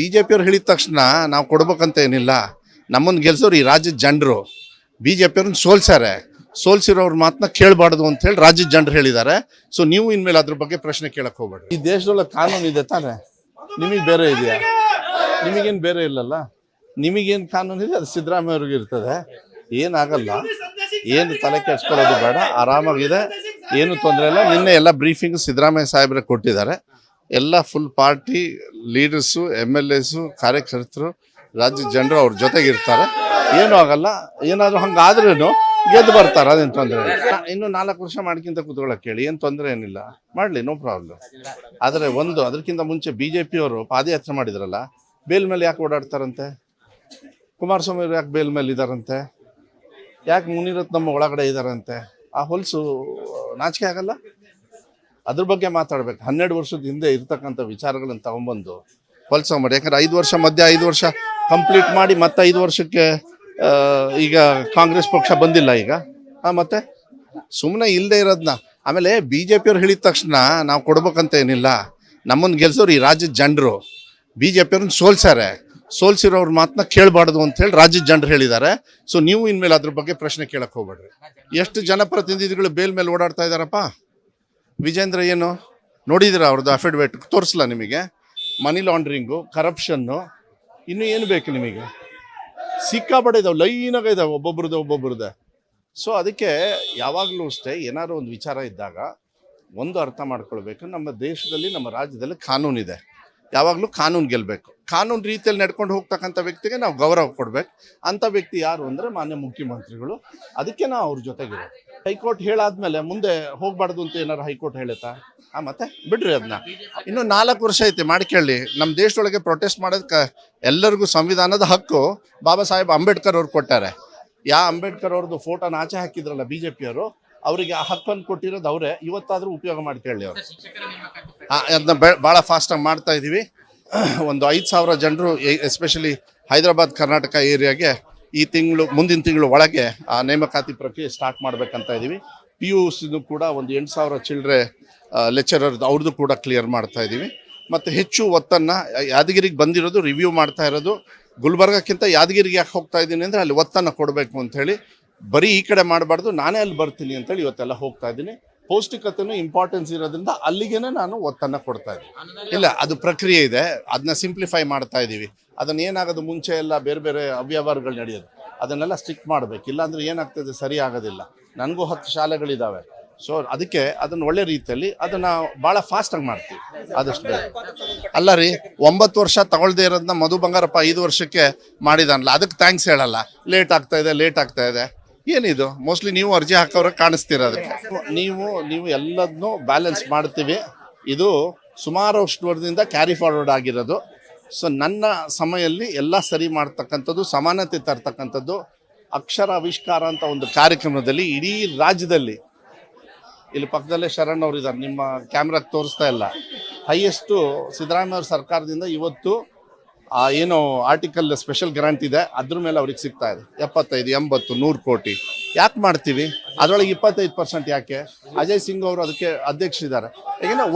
BJP ಅವ್ರು ಹೇಳಿದ ತಕ್ಷಣ ನಾವು ಕೊಡ್ಬೇಕಂತ ಏನಿಲ್ಲ. ನಮ್ಮನ್ನು ಗೆಲ್ಸೋರು ಈ ರಾಜ್ಯದ ಜನರು. ಬಿಜೆಪಿ ಅವ್ರನ್ನ ಸೋಲ್ಸಿರೋವ್ರ ಮಾತನ್ನ ಕೇಳಬಾರ್ದು ಅಂತ ಹೇಳಿ ರಾಜ್ಯದ ಜನರು ಹೇಳಿದ್ದಾರೆ. ಸೊ ನೀವು ಇನ್ಮೇಲೆ ಅದ್ರ ಬಗ್ಗೆ ಪ್ರಶ್ನೆ ಕೇಳಕ್ ಹೋಗ್ಬೇಡಿ. ಈ ದೇಶದೊಳಗೆ ಕಾನೂನು ಇದೆ ತಾನೆ, ನಿಮಗೆ ಬೇರೆ ಇದೆಯಾ? ನಿಮಗೇನು ಬೇರೆ ಇಲ್ಲಲ್ಲ. ನಿಮಗೇನು ಕಾನೂನು ಇದೆ ಅದು ಸಿದ್ದರಾಮಯ್ಯ ಅವ್ರಿಗೆ ಇರ್ತದೆ. ಏನಾಗಲ್ಲ, ಏನು ತಲೆ ಕೆಡ್ಸ್ಕೊಳ್ಳೋದು ಬೇಡ, ಆರಾಮಾಗಿದೆ, ಏನು ತೊಂದರೆ ಇಲ್ಲ. ನಿನ್ನೆ ಎಲ್ಲ ಬ್ರೀಫಿಂಗ್ ಸಿದ್ದರಾಮಯ್ಯ ಸಾಹೇಬ್ರೆ ಕೊಟ್ಟಿದ್ದಾರೆ. ಎಲ್ಲ ಫುಲ್ ಪಾರ್ಟಿ ಲೀಡರ್ಸು, MLAಸು, ಕಾರ್ಯಕರ್ತರು, ರಾಜ್ಯದ ಜನರು ಅವ್ರ ಜೊತೆಗಿರ್ತಾರೆ. ಏನೂ ಆಗಲ್ಲ. ಏನಾದರೂ ಹಂಗಾದ್ರೂ ಗೆದ್ದು ಬರ್ತಾರೆ, ಅದೇನು ತೊಂದರೆ ಇಲ್ಲ. ಇನ್ನು 4 ವರ್ಷ ಮಾಡ್ಕಿಂತ ಕೂತ್ಕೊಳ್ಳೋಕೆ ಹೇಳಿ, ಏನು ತೊಂದರೆ ಏನಿಲ್ಲ, ಮಾಡಲಿ, ನೋ ಪ್ರಾಬ್ಲಮ್. ಆದರೆ ಅದಕ್ಕಿಂತ ಮುಂಚೆ BJP ಅವರು ಪಾದಯಾತ್ರೆ ಮಾಡಿದ್ರಲ್ಲ, ಬೇಲ್ ಮೇಲೆ ಯಾಕೆ ಓಡಾಡ್ತಾರಂತೆ? ಕುಮಾರಸ್ವಾಮಿ ಅವರು ಯಾಕೆ ಬೇಲ್ ಮೇಲೆ ಇದ್ದಾರಂತೆ? ಯಾಕೆ ಮುನಿರತ್ನ ನಮ್ಮ ಒಳಗಡೆ ಇದ್ದಾರಂತೆ? ಆ ಹೊಲಸು ನಾಚಿಕೆ ಆಗಲ್ಲ? ಅದ್ರ ಬಗ್ಗೆ ಮಾತಾಡ್ಬೇಕು. 12 ವರ್ಷದ ಹಿಂದೆ ಇರ್ತಕ್ಕಂಥ ವಿಚಾರಗಳನ್ನು ತಗೊಂಬಂದು ಹೊಲಸ ಮಾಡಿ. ಯಾಕಂದ್ರೆ 5 ವರ್ಷ ಮಧ್ಯೆ 5 ವರ್ಷ ಕಂಪ್ಲೀಟ್ ಮಾಡಿ ಮತ್ತೆ 5 ವರ್ಷಕ್ಕೆ ಈಗ ಕಾಂಗ್ರೆಸ್ ಪಕ್ಷ ಬಂದಿಲ್ಲ ಈಗ. ಮತ್ತೆ ಸುಮ್ಮನೆ ಇಲ್ಲದೆ ಇರೋದನ್ನ ಆಮೇಲೆ BJP ಅವ್ರು ಹೇಳಿದ ತಕ್ಷಣ ನಾವು ಕೊಡ್ಬೇಕಂತ ಏನಿಲ್ಲ. ನಮ್ಮನ್ನು ಗೆಲ್ಸೋರು ಈ ರಾಜ್ಯದ ಜನರು. BJP ಅವ್ರನ್ನ ಸೋಲ್ಸಿರೋವ್ರ ಮಾತನ್ನ ಕೇಳಬಾರ್ದು ಅಂತ ಹೇಳಿ ರಾಜ್ಯದ ಜನರು ಹೇಳಿದ್ದಾರೆ. ಸೊ ನೀವು ಇನ್ಮೇಲೆ ಅದ್ರ ಬಗ್ಗೆ ಪ್ರಶ್ನೆ ಕೇಳಕ್ ಹೋಗ್ಬೇಡ್ರಿ. ಎಷ್ಟು ಜನಪ್ರತಿನಿಧಿಗಳು ಬೇಲ್ ಮೇಲೆ ಓಡಾಡ್ತಾ ಇದ್ದಾರಪ್ಪ? ವಿಜೇಂದ್ರ ಏನು ನೋಡಿದಿರ? ಅವ್ರದ್ದು ಅಫಿಡವಿಟ್ ತೋರಿಸಲ್ಲ ನಿಮಗೆ? ಮನಿ ಲಾಂಡ್ರಿಂಗು, ಕರಪ್ಷನ್ನು, ಇನ್ನೂ ಏನು ಬೇಕು ನಿಮಗೆ? ಸಿಕ್ಕಾಪಟ್ಟೆ ಇದಾವೆ, ಲೈನಾಗ ಇದಾವೆ, ಒಬ್ಬೊಬ್ರದ್ದೇ. ಸೊ ಅದಕ್ಕೆ ಯಾವಾಗಲೂ ಅಷ್ಟೇ ಏನಾದ್ರು ಒಂದು ವಿಚಾರ ಇದ್ದಾಗ ಒಂದು ಅರ್ಥ ಮಾಡ್ಕೊಳ್ಬೇಕು, ನಮ್ಮ ದೇಶದಲ್ಲಿ, ನಮ್ಮ ರಾಜ್ಯದಲ್ಲಿ ಕಾನೂನಿದೆ. ಯಾವಾಗಲೂ ಕಾನೂನು ಗೆಲ್ಲಬೇಕು. ಕಾನೂನು ರೀತಿಯಲ್ಲಿ ನಡ್ಕೊಂಡು ಹೋಗ್ತಕ್ಕಂಥ ವ್ಯಕ್ತಿಗೆ ನಾವು ಗೌರವ ಕೊಡ್ಬೇಕು. ಅಂಥ ವ್ಯಕ್ತಿ ಯಾರು ಅಂದರೆ ಮಾನ್ಯ ಮುಖ್ಯಮಂತ್ರಿಗಳು. ಅದಕ್ಕೆ ನಾವು ಅವ್ರ ಜೊತೆಗಿರೋದು. ಹೈಕೋರ್ಟ್ ಹೇಳಾದ್ಮೇಲೆ ಮುಂದೆ ಹೋಗ್ಬಾರ್ದು ಅಂತ ಏನಾರು ಹೈಕೋರ್ಟ್ ಹೇಳುತ್ತಾ? ಮತ್ತೆ ಬಿಡ್ರಿ ಅದನ್ನ. ಇನ್ನು 4 ವರ್ಷ ಐತೆ, ಮಾಡ್ಕೊಳ್ಳಿ. ನಮ್ಮ ದೇಶದೊಳಗೆ ಪ್ರೊಟೆಸ್ಟ್ ಮಾಡೋದಕ್ಕೆ ಎಲ್ಲರಿಗೂ ಸಂವಿಧಾನದ ಹಕ್ಕು ಬಾಬಾ ಸಾಹೇಬ್ ಅಂಬೇಡ್ಕರ್ ಅವ್ರು ಕೊಟ್ಟಾರೆ. ಅಂಬೇಡ್ಕರ್ ಅವ್ರದ್ದು ಫೋಟೋನ ಆಚೆ ಹಾಕಿದ್ರಲ್ಲ BJP ಅವರು, ಅವರಿಗೆ ಆ ಹಕ್ಕನ್ನು ಕೊಟ್ಟಿರೋದು ಅವರೇ. ಇವತ್ತಾದರೂ ಉಪಯೋಗ ಮಾಡ್ಕೊಳ್ಳಿ ಅವರು. ಅದನ್ನ ಭಾಳ ಫಾಸ್ಟಾಗಿ ಮಾಡ್ತಾ ಇದ್ದೀವಿ. ಒಂದು 5,000 ಜನರು ಎಸ್ಪೆಷಲಿ ಹೈದರಾಬಾದ್ ಕರ್ನಾಟಕ ಏರಿಯಾಗೆ ಈ ತಿಂಗಳು, ಮುಂದಿನ ತಿಂಗಳು ಒಳಗೆ ಆ ನೇಮಕಾತಿ ಪ್ರಕ್ರಿಯೆ ಸ್ಟಾರ್ಟ್ ಮಾಡ್ಬೇಕಂತ ಇದ್ದೀವಿ. PUCನೂ ಕೂಡ ಒಂದು 8,000 ಚಿಲ್ಡ್ರೆ ಲೆಕ್ಚರರ್ದು ಅವ್ರದ್ದು ಕೂಡ ಕ್ಲಿಯರ್ ಮಾಡ್ತಾ ಇದ್ದೀವಿ. ಮತ್ತು ಹೆಚ್ಚು ಒತ್ತನ್ನು ಯಾದಗಿರಿಗೆ ಬಂದಿರೋದು, ರಿವ್ಯೂ ಮಾಡ್ತಾ ಇರೋದು. ಗುಲ್ಬರ್ಗಕ್ಕಿಂತ ಯಾದಗಿರಿಗೆ ಯಾಕೆ ಹೋಗ್ತಾ ಇದ್ದೀನಿ ಅಂದರೆ ಅಲ್ಲಿ ಒತ್ತನ್ನು ಕೊಡಬೇಕು ಅಂಥೇಳಿ. ಬರೀ ಈ ಕಡೆ ಮಾಡಬಾರ್ದು, ನಾನೇ ಅಲ್ಲಿ ಬರ್ತೀನಿ ಅಂತೇಳಿ ಇವತ್ತೆಲ್ಲ ಹೋಗ್ತಾ ಇದ್ದೀನಿ. ಪೌಷ್ಟಿಕತೆನೂ ಇಂಪಾರ್ಟೆನ್ಸ್ ಇರೋದ್ರಿಂದ ಅಲ್ಲಿಗೇನೆ ನಾನು ಒತ್ತನ್ನು ಕೊಡ್ತಾ ಇದ್ದೀನಿ. ಇಲ್ಲ, ಅದು ಪ್ರಕ್ರಿಯೆ ಇದೆ, ಅದನ್ನ ಸಿಂಪ್ಲಿಫೈ ಮಾಡ್ತಾ ಇದ್ದೀವಿ. ಅದನ್ನು ಏನಾಗೋದು, ಮುಂಚೆ ಎಲ್ಲ ಬೇರೆ ಬೇರೆ ಅವ್ಯವಹಾರಗಳು ನಡೆಯೋದು, ಅದನ್ನೆಲ್ಲ ಸ್ಟ್ರಿಕ್ಟ್ ಮಾಡಬೇಕು. ಇಲ್ಲಾಂದರೆ ಏನಾಗ್ತದೆ, ಸರಿ ಆಗೋದಿಲ್ಲ. ನನಗೂ 10 ಶಾಲೆಗಳಿದ್ದಾವೆ. ಸೊ ಅದಕ್ಕೆ ಅದನ್ನು ಒಳ್ಳೆ ರೀತಿಯಲ್ಲಿ ಅದನ್ನು ಭಾಳ ಫಾಸ್ಟಾಗಿ ಮಾಡ್ತೀವಿ ಆದಷ್ಟು ಬೇಗ. ಅಲ್ಲ ರೀ, 9 ವರ್ಷ ತಗೊಳ್ದೇ ಇರೋದನ್ನ ಮಧು ಬಂಗಾರಪ್ಪ 5 ವರ್ಷಕ್ಕೆ ಮಾಡಿದಾನಲ್ಲ, ಅದಕ್ಕೆ ಥ್ಯಾಂಕ್ಸ್ ಹೇಳಲ್ಲ. ಲೇಟ್ ಆಗ್ತಾ ಇದೆ ಏನಿದು? ಮೋಸ್ಟ್ಲಿ ನೀವು ಅರ್ಜಿ ಹಾಕೋರ ಕಾಣಿಸ್ತೀರ. ಅದಕ್ಕೆ ನೀವು ಎಲ್ಲದನ್ನೂ ಬ್ಯಾಲೆನ್ಸ್ ಮಾಡ್ತೀವಿ. ಇದು ಸುಮಾರು ವರ್ಷದಿಂದ ಕ್ಯಾರಿ ಫಾರ್ವರ್ಡ್ ಆಗಿರೋದು. ಸೊ ನನ್ನ ಸಮಯದಲ್ಲಿ ಎಲ್ಲ ಸರಿ ಮಾಡ್ತಕ್ಕಂಥದ್ದು, ಸಮಾನತೆ ತರ್ತಕ್ಕಂಥದ್ದು, ಅಕ್ಷರ ಆವಿಷ್ಕಾರ ಅಂತ ಒಂದು ಕಾರ್ಯಕ್ರಮದಲ್ಲಿ ಇಡೀ ರಾಜ್ಯದಲ್ಲಿ, ಇಲ್ಲಿ ಪಕ್ಕದಲ್ಲೇ ಶರಣ್ ಅವರು ಇದ್ದಾರೆ, ನಿಮ್ಮ ಕ್ಯಾಮ್ರಾಗೆ ತೋರಿಸ್ತಾ ಇಲ್ಲ, ಹೈಯೆಸ್ಟು ಸಿದ್ದರಾಮಯ್ಯ ಅವ್ರ ಸರ್ಕಾರದಿಂದ ಇವತ್ತು ಏನೋ ಆರ್ಟಿಕಲ್ ಸ್ಪೆಷಲ್ ಗ್ರಾಂಟ್ ಇದೆ, ಅದ್ರ ಮೇಲೆ ಅವ್ರಿಗೆ ಸಿಗ್ತಾ ಇದೆ 75, 80, 100 ಕೋಟಿ. ಯಾಕೆ ಮಾಡ್ತೀವಿ? ಅದರೊಳಗೆ 25% ಯಾಕೆ? ಅಜಯ್ ಸಿಂಗ್ ಅವರು ಅದಕ್ಕೆ ಅಧ್ಯಕ್ಷರಿದ್ದಾರೆ. ಯಾಕೆಂದರೆ